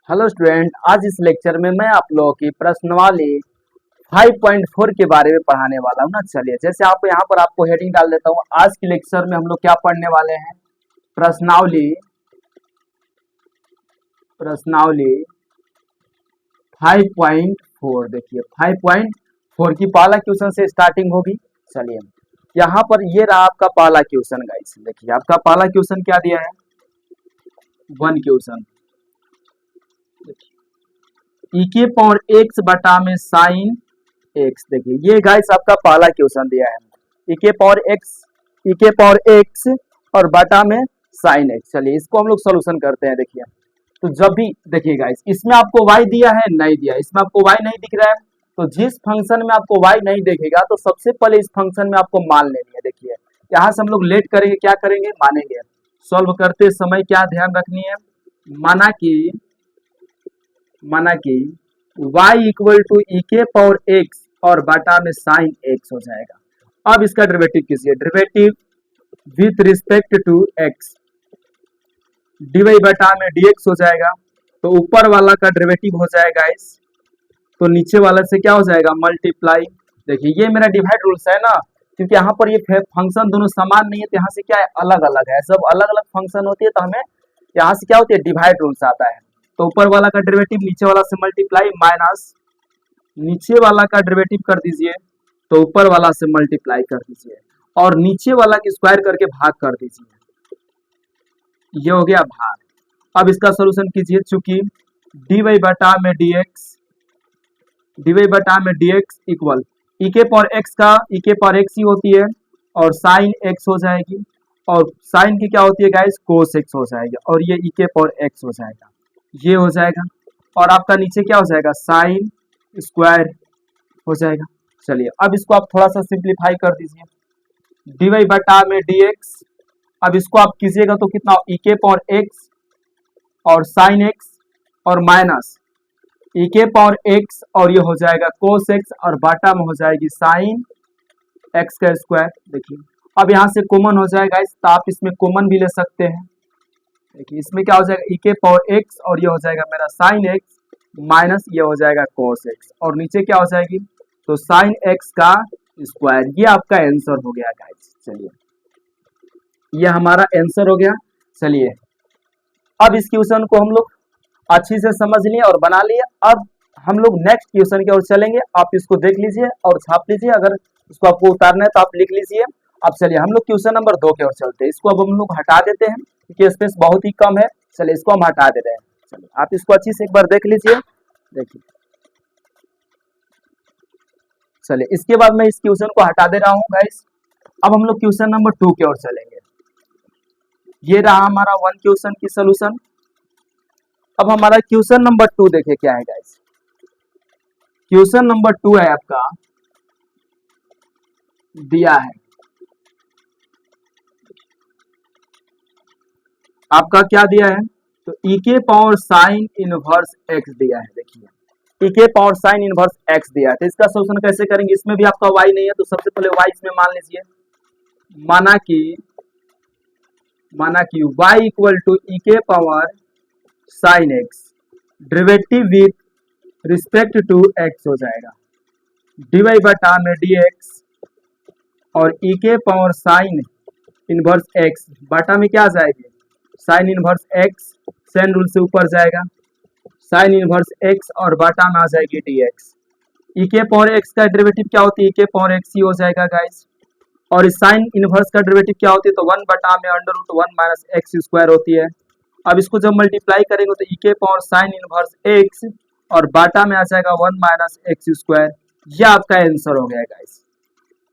Hello student, आज इस lecture में मैं आप लोगों की प्रश्नावली 5.4 के बारे में पढ़ाने वाला हूँ ना। चलिए, जैसे आप यहाँ पर आपको हेडिंग डाल देता हूँ। आज के लेक्चर में हम लोग क्या पढ़ने वाले हैं? प्रश्नावली प्रश्नावली 5.4। देखिए 5.4 की पहला क्वेश्चन से स्टार्टिंग होगी। चलिए, यहाँ पर ये रहा आपका पहला क्वेश्चन गाइस। देखिए आपका पहला क्वेश्चन क्या दिया है? वन क्वेश्चन ई के पावर एक्स बटा में साइन एक्स। देखिए ये गाइस आपका पहला क्वेश्चन दिया है, ई के पावर एक्स और बटा में साइन एक्स। चलिए इसको हम लोग सोल्यूशन करते हैं। देखिए तो जब भी देखिए गाइस, इसमें आपको y दिया है, नहीं दिया, इसमें आपको y नहीं दिख रहा है, तो जिस फंक्शन में आपको y नहीं देखेगा तो सबसे पहले इस फंक्शन में आपको मान लेनी है। देखिए यहाँ से हम लोग लेट करेंगे, क्या करेंगे? मानेंगे। सॉल्व करते समय क्या ध्यान रखनी है? माना कि y इक्वल टू ई के पावर एक्स और बटा में साइन एक्स हो जाएगा। अब इसका डेरिवेटिव कीजिए, derivative with respect to x, dy बटा में dx हो जाएगा। तो ऊपर वाला का डेरिवेटिव हो जाएगा इस, तो नीचे वाला से क्या हो जाएगा? मल्टीप्लाई। देखिए ये मेरा डिवाइड रूल्स है ना, क्योंकि यहाँ पर ये फंक्शन दोनों समान नहीं है, तो यहाँ से क्या है? अलग अलग है। सब अलग अलग फंक्शन होती है तो हमें यहाँ से क्या होती है? डिवाइड रूल्स आता है। तो ऊपर वाला का डेरिवेटिव नीचे वाला से मल्टीप्लाई, माइनस नीचे वाला का डेरिवेटिव कर दीजिए तो ऊपर वाला से मल्टीप्लाई कर दीजिए, और नीचे वाला की स्क्वायर करके भाग कर दीजिए। ये हो गया भाग। अब इसका सोल्यूशन कीजिए, चूंकि dy बटा में dx इक्वल ई के पावर एक्स का ई के पावर एक्स ही होती है, और साइन एक्स हो जाएगी, और साइन की क्या होती है गाइस? कोस एक्स हो जाएगी, और ये ई के पावर एक्स हो जाएगा, ये हो जाएगा। और आपका नीचे क्या हो जाएगा? साइन स्क्वायर हो जाएगा। चलिए अब इसको आप थोड़ा सा सिंप्लीफाई कर दीजिए, dy बटा में dx। अब इसको आप कीजिएगा तो कितना? ई के पावर एक्स और साइन एक्स और माइनस ई के पावर एक्स, और ये हो जाएगा कोस एक्स, और बाटा में हो जाएगी साइन एक्स का स्क्वायर। देखिए अब यहाँ से कॉमन हो जाएगा इस, तो आप इसमें कॉमन भी ले सकते हैं। देखिए इसमें क्या हो जाएगा? ई के पावर एक्स, और ये हो जाएगा मेरा साइन एक्स, माइनस ये हो जाएगा कोस एक्स, और नीचे क्या हो जाएगी? तो साइन एक्स का स्क्वायर। ये आपका आंसर हो गया गाइस। चलिए ये हमारा आंसर हो गया। चलिए अब इस क्वेश्चन को हम लोग अच्छी से समझ लिए और बना लिए। अब हम लोग नेक्स्ट क्वेश्चन की ओर चलेंगे। आप इसको देख लीजिए और छाप लीजिए, अगर इसको आपको उतारना है तो आप लिख लीजिए। अब चलिए हम लोग क्वेश्चन नंबर 2 की ओर चलते हैं। इसको अब हम लोग हटा देते हैं क्योंकि स्पेस बहुत ही कम है। चलिए इसको हम हटा दे रहे हैं। चलिए आप इसको अच्छी से एक बार देख लीजिए। देखिए चलिए इसके बाद मैं इस क्वेश्चन को हटा दे रहा हूँ गाइस। अब हम लोग क्वेश्चन नंबर 2 की ओर चलेंगे। ये रहा हमारा वन क्वेश्चन की सोल्यूशन। अब हमारा क्वेश्चन नंबर 2 देखिए क्या है गाइस। क्वेश्चन नंबर 2 है आपका, दिया है आपका क्या दिया है? तो ई के पावर साइन इनवर्स एक्स दिया है। देखिए ई के पावर साइन इनवर्स एक्स दिया है, तो इसका सोल्यूशन कैसे करेंगे? इसमें भी आपका y नहीं है, तो सबसे पहले y इसमें मान लीजिए। माना कि y इक्वल टू ई के power sine x, derivative with respect to x हो जाएगा, dy बटा में dx, और ई के पावर साइन इनवर्स एक्स बटा में क्या आ जाएगी? Sine inverse x, sine rule से ऊपर जाएगा, साइन इनवर्स एक्स और बटा में आ जाएगी dx। ई के पावर एक्स का डेरिवेटिव क्या होती है? ई के पावर एक्स ही हो जाएगा गाइस। और इस साइन इनवर्स का डेरिवेटिव क्या होती है? तो 1 बटा में under root 1 minus x square होती है। अब इसको जब मल्टीप्लाई करेंगे तो ई के पावर साइन इनवर्स एक्स और बाटा में आ जाएगा 1 माइनस एक्स स्क्वायर। यह आपका आंसर हो गया गाइस।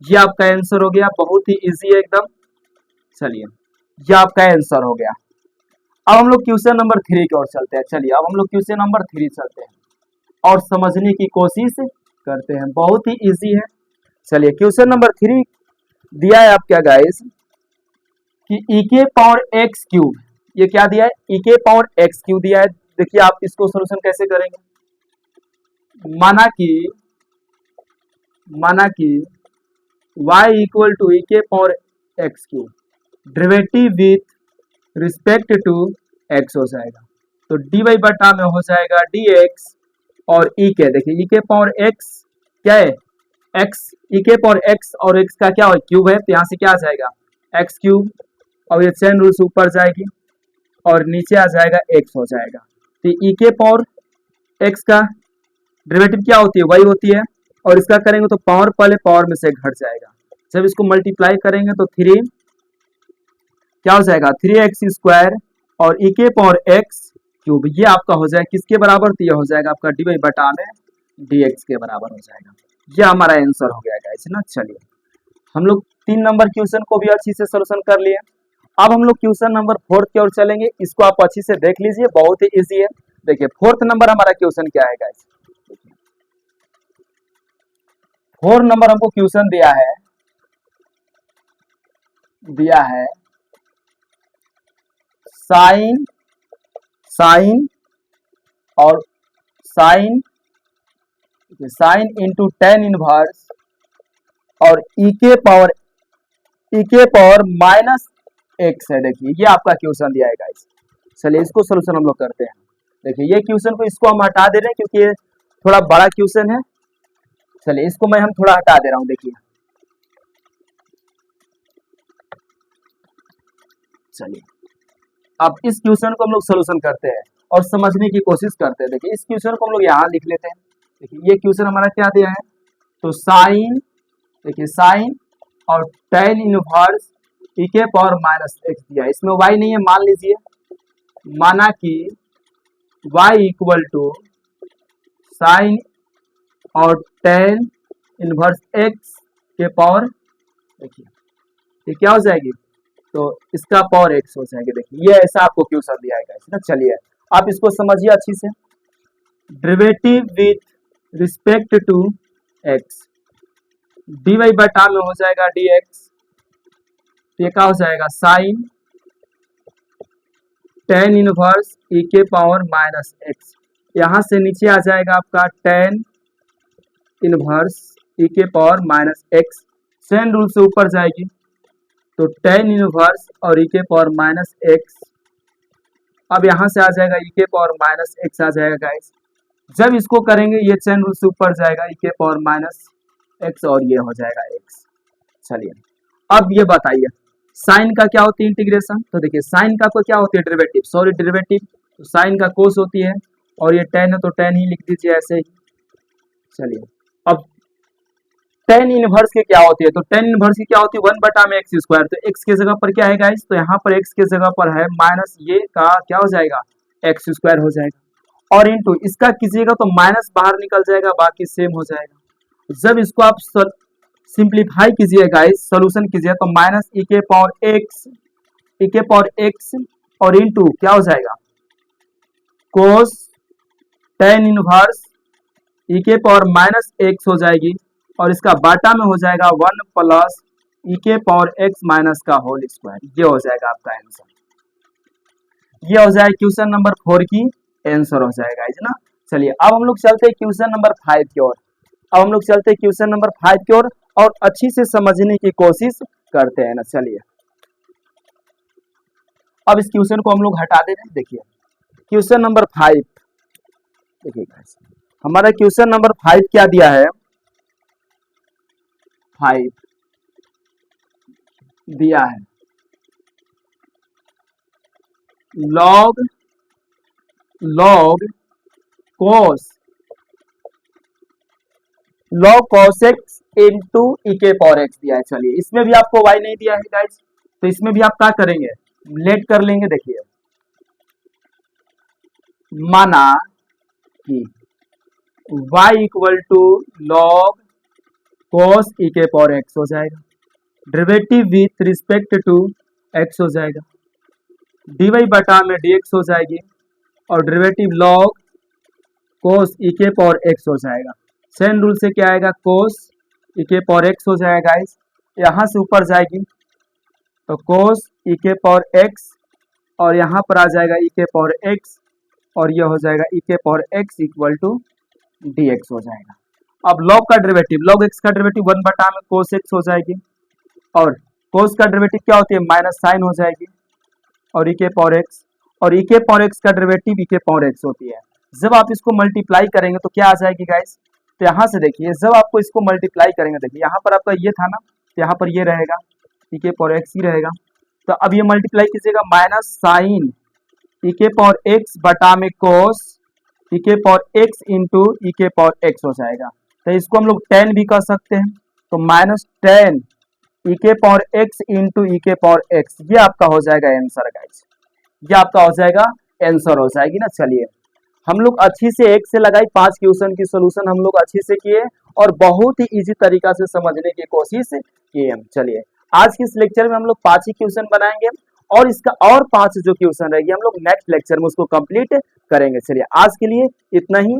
ये आपका आंसर हो गया, बहुत ही इजी है एकदम। चलिए ये आपका आंसर हो गया। अब हम लोग क्वेश्चन नंबर 3 की ओर चलते हैं। चलिए अब हम लोग क्वेश्चन नंबर 3 चलते हैं और समझने की कोशिश करते हैं। बहुत ही इजी है। चलिए क्वेश्चन नंबर 3 दिया है आप क्या गाइस कि ई के पावर एक्स क्यूब, ये क्या दिया है? ई के पावर एक्स क्यूब दिया है। देखिए आप इसको सोल्यूशन कैसे करेंगे? माना कि y इक्वल टू ई के power x cube, derivative with respect to x हो जाएगा। तो डी वाई बटा में हो जाएगा डी एक्स और ई के, देखिए ई के पावर एक्स क्या है, एक्स, ई के पावर एक्स और एक्स का क्या हो क्यूब है, तो यहाँ से क्या आ जाएगा एक्स क्यूब, और ये चेन रूल से ऊपर जाएगी और नीचे आ जाएगा एक्स हो जाएगा। तो ई के पावर एक्स का डेरिवेटिव क्या होती है, वही होती है, और इसका करेंगे तो पावर पहले पावर में से घट जाएगा, जब इसको मल्टीप्लाई करेंगे तो थ्री क्या हो जाएगा, थ्री एक्स स्क्वायर और ई के पावर एक्स क्यूब, ये आपका हो जाएगा किसके बराबर, तो ये हो जाएगा आपका डी वाई बटा में डी एक्स के बराबर हो जाएगा। ये हमारा आंसर हो गया गाइस ना। चलिए हम लोग 3 नंबर क्वेश्चन को भी अच्छी से सोल्यूशन कर लिए। अब हम लोग क्वेश्चन नंबर 4 की ओर चलेंगे, इसको आप अच्छी से देख लीजिए, बहुत ही इजी है। देखिए 4th नंबर हमारा क्वेश्चन क्या है गाइस, 4 नंबर हमको क्वेश्चन दिया है साइन और साइन इंटू टेन इनवर्स और ई के पावर माइनस एक्स है। देखिए ये आपका क्वेश्चन दिया है गाइस। चलिए इसको सोल्यूशन हम लोग करते हैं। देखिए ये क्वेश्चन को इसको हम हटा दे रहे हैं क्योंकि ये थोड़ा बड़ा क्वेश्चन है। चलिए इसको मैं हम थोड़ा हटा दे रहा हूं। देखिए चलिए अब इस क्वेश्चन को हम लोग सोल्यूशन करते हैं और समझने की कोशिश करते हैं। देखिए इस क्वेश्चन को हम लोग यहाँ लिख लेते हैं। देखिए ये क्वेश्चन हमारा क्या दिया है, तो साइन, देखिए साइन और टेन इनवर्स ई के पावर माइनस एक्स दिया है। इसमें y नहीं है, मान लीजिए, माना कि y इक्वल टू साइन और टेन इनवर्स एक्स के पावर, देखिए ये क्या हो जाएगी, तो इसका पावर एक्स हो जाएगी। देखिए ये ऐसा आपको क्वेश्चन दिया है ना। चलिए आप इसको समझिए अच्छी से। Derivative with respect to x, d y बटा में हो जाएगा डी एक्स, ये क्या हो जाएगा साइन टेन इनवर्स ई के पावर माइनस एक्स, यहाँ से नीचे आ जाएगा आपका टेन इनवर्स ई के power minus x, chain rule से ऊपर जाएगी तो टेन इनवर्स और ई के पावर माइनस एक्स, अब यहाँ से आ जाएगा ई के पावर माइनस एक्स आ जाएगा गाइस। जब इसको करेंगे ये चेन रूल से ऊपर जाएगा ई के पावर माइनस एक्स और ये हो जाएगा एक्स। चलिए अब ये बताइए साइन का क्या होती है इंटीग्रेशन, तो देखिए साइन का क्या होती है डेरिवेटिव, तो साइन का कोस होती है और ये टेन है तो टेन ही लिख दीजिए ऐसे ही। चलिए अब टेन इनवर्स के क्या होती है, तो टेन इनवर्स की क्या होती है, 1 बटा में एक्स स्क्वायर, तो एक्स के जगह पर क्या है गाइस, तो यहाँ पर एक्स के जगह पर है माइनस, ये का क्या हो जाएगा एक्स स्क्वायर हो जाएगा, और इंटू इसका कीजिएगा तो माइनस बाहर निकल जाएगा, बाकी सेम हो जाएगा। जब इसको आप सिंप्लीफाई कीजिए गाइस, सोल्यूशन कीजिए, तो माइनस ई के पावर एक्स और इंटू क्या हो जाएगा कोस टेन इनवर्स ई के पावर माइनस एक्स हो जाएगी, और इसका बाटा में हो जाएगा 1 प्लस ई के पावर एक्स माइनस का होल स्क्वायर। ये हो जाएगा आपका आंसर, ये हो जाएगा क्वेश्चन नंबर 4 की आंसर हो जाएगा है ना। चलिए अब हम लोग चलते हैं क्वेश्चन नंबर 5 की ओर। अब हम लोग चलते हैं क्वेश्चन नंबर 5 की ओर और अच्छी से समझने की कोशिश करते हैं ना। चलिए अब इस क्वेश्चन को हम लोग हटा दे रहे हैं। देखिए क्वेश्चन नंबर 5, देखिए हमारा क्वेश्चन नंबर 5 क्या दिया है, 5 दिया है लॉग cos x इंटू ई के पावर एक्स दिया है। चलिए इसमें भी आपको y नहीं दिया है गाइस, तो इसमें भी आप क्या करेंगे, लेट कर लेंगे। देखिए माना कि y equal to log cos e के पावर एक्स हो जाएगा, derivative with respect to x हो जाएगा, dy बटा में dx हो जाएगी, और डेरिवेटिव लॉग cos ई के पावर एक्स हो जाएगा। सेम रूल से क्या आएगा, cos ई के पावर एक्स हो जाएगा गाइस, यहाँ से ऊपर जाएगी तो cos ई के पावर एक्स, और यहाँ पर आ जाएगा ई के पावर एक्स, और ये हो जाएगा ई के power x equal to d x हो जाएगा। अब लॉग का डेरिवेटिव, लॉग एक्स का डेरिवेटिव 1 बटा में cos एक्स हो जाएगी, और cos का डेरिवेटिव क्या होती है माइनस साइन हो जाएगी, और ई के पावर एक्स, और ई के पावर एक्स का डेरिवेटिव ई के पावर एक्स होती है। जब आप इसको मल्टीप्लाई करेंगे तो क्या आ जाएगी गाइस, तो यहाँ से देखिए जब आपको इसको मल्टीप्लाई करेंगे, देखिए यहाँ पर आपका ये था ना, तो यहाँ पर ये रहेगा ई के पावर एक्स ही रहेगा। तो अब ये मल्टीप्लाई कीजिएगा माइनस साइन ई के पावर एक्स बटा में कोस ई के पावर एक्स इंटू ई के पावर एक्स हो जाएगा। तो इसको हम लोग 10 भी कर सकते हैं, तो माइनस 10 ई के पावर एक्स इंटू ई के पावर एक्स, ये आपका हो जाएगा आंसर गाइस, ये आपका हो जाएगा आंसर हो जाएगी ना। चलिए हम लोग अच्छी से एक से लगाई 5 क्वेश्चन की सोल्यूशन हम लोग अच्छे से किए और बहुत ही इजी तरीका से समझने की कोशिश किए हम। चलिए आज के इस लेक्चर में हम लोग 5 ही क्वेश्चन बनाएंगे और इसका और 5 जो क्वेश्चन रहेगी हम लोग नेक्स्ट लेक्चर में उसको कंप्लीट करेंगे। चलिए आज के लिए इतना ही।